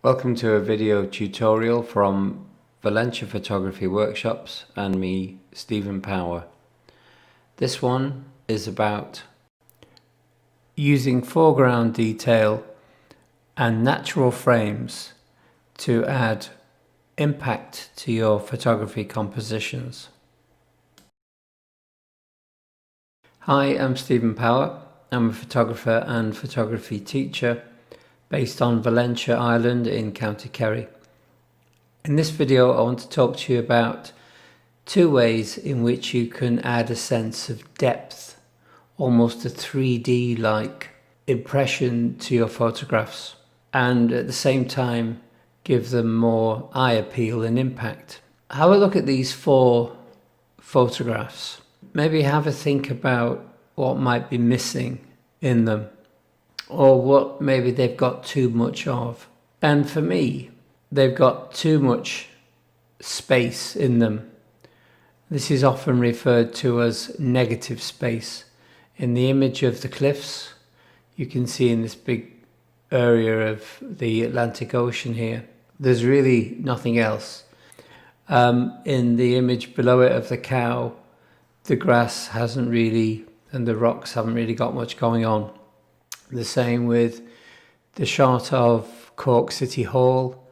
Welcome to a video tutorial from Valentia Photography Workshops and me, Stephen Power. This one is about using foreground detail and natural frames to add impact to your photography compositions. Hi, I'm Stephen Power. I'm a photographer and photography teacher based on Valentia Island in County Kerry. In this video I want to talk to you about two ways in which you can add a sense of depth, almost a 3D like impression to your photographs, and at the same time give them more eye appeal and impact. Have a look at these four photographs. Maybe have a think about what might be missing in them, or what maybe they've got too much of. And for me, they've got too much space in them. This is often referred to as negative space. In the image of the cliffs, you can see in this big area of the Atlantic Ocean here, there's really nothing else. In the image below it of the cow, the grass hasn't really, and the rocks haven't really got much going on. The same with the shot of Cork City Hall.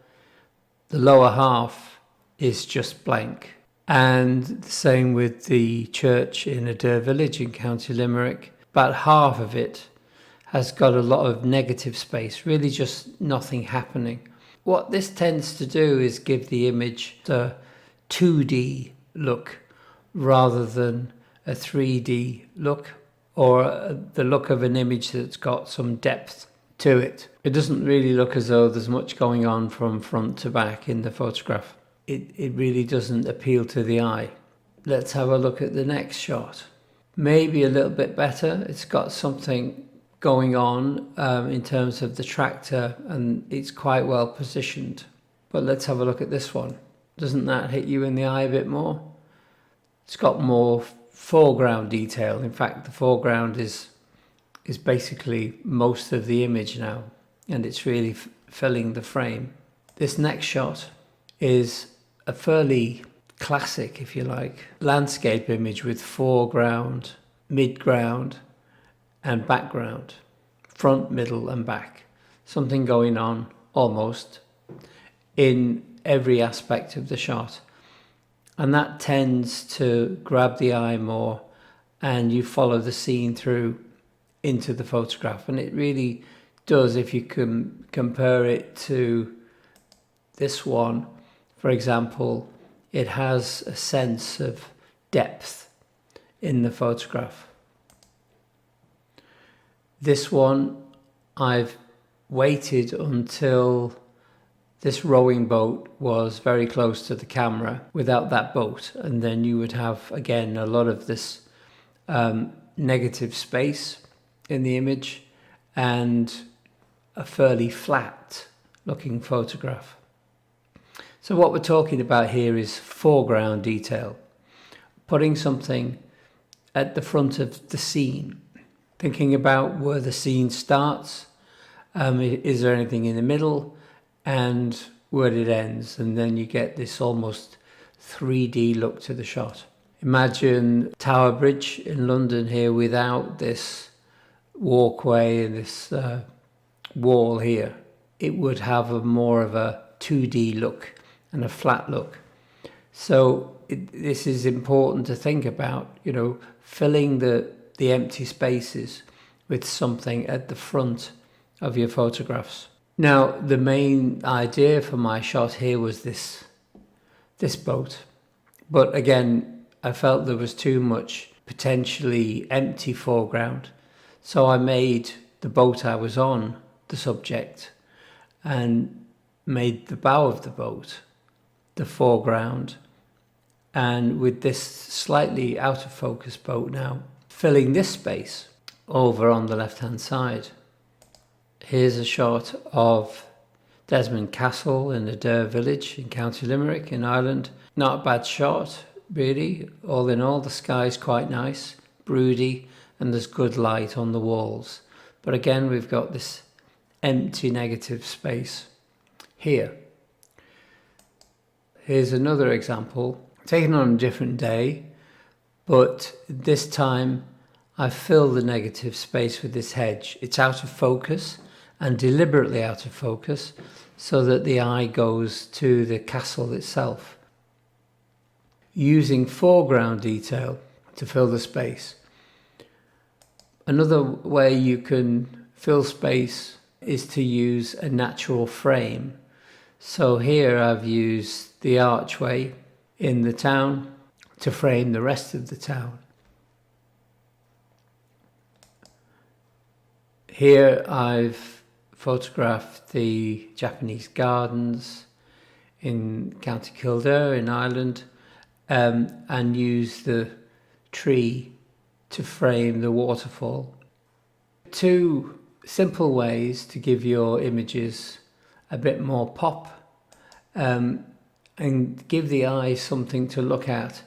The lower half is just blank. And the same with the church in Adair Village in County Limerick. About half of it has got a lot of negative space, really just nothing happening. What this tends to do is give the image a 2D look rather than a 3D look, or the look of an image that's got some depth to it. It doesn't really look as though there's much going on from front to back in the photograph. It really doesn't appeal to the eye. Let's have a look at the next shot. Maybe a little bit better. It's got something going on in terms of the tractor, and it's quite well positioned. But let's have a look at this one. Doesn't that hit you in the eye a bit more? It's got more foreground detail. In fact, the foreground is basically most of the image now, and it's really filling the frame. This next shot is a fairly classic, if you like, landscape image with foreground, midground and background, front, middle and back. Something going on almost in every aspect of the shot. And that tends to grab the eye more, and you follow the scene through into the photograph. And it really does, if you can compare it to this one, for example, it has a sense of depth in the photograph. This one, I've waited until this rowing boat was very close to the camera without that boat, and then you would have again a lot of this negative space in the image and a fairly flat looking photograph. So what we're talking about here is foreground detail, putting something at the front of the scene, thinking about where the scene starts, is there anything in the middle, and where it ends, and then you get this almost 3D look to the shot. Imagine Tower Bridge in London here without this walkway and this wall here. It would have more of a 2D look and a flat look. So this is important to think about, filling the empty spaces with something at the front of your photographs. Now, the main idea for my shot here was this boat. But again, I felt there was too much potentially empty foreground. So I made the boat I was on the subject and made the bow of the boat the foreground. And with this slightly out of focus boat now, filling this space over on the left-hand side. Here's a shot of Desmond Castle in Adair Village in County Limerick in Ireland. Not a bad shot, really. All in all, the sky's quite nice, broody, and there's good light on the walls. But again, we've got this empty negative space. here. Here's another example, taken on a different day, but this time I fill the negative space with this hedge. It's out of focus, and deliberately out of focus, so that the eye goes to the castle itself. Using foreground detail to fill the space. Another way you can fill space is to use a natural frame. So here I've used the archway in the town to frame the rest of the town. Here I've photographed the Japanese gardens in County Kildare in Ireland, and used the tree to frame the waterfall. Two simple ways to give your images a bit more pop, and give the eye something to look at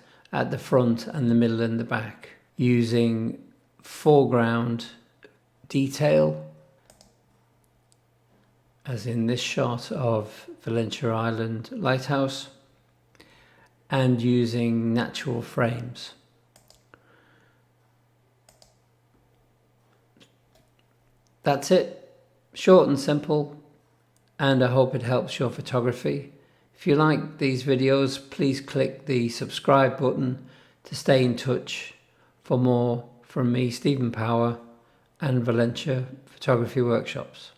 the front and the middle and the back, using foreground detail, as in this shot of Valentia Island Lighthouse, and using natural frames. That's it. Short and simple, and I hope it helps your photography. If you like these videos, please click the subscribe button to stay in touch for more from me, Stephen Power, and Valentia Photography Workshops.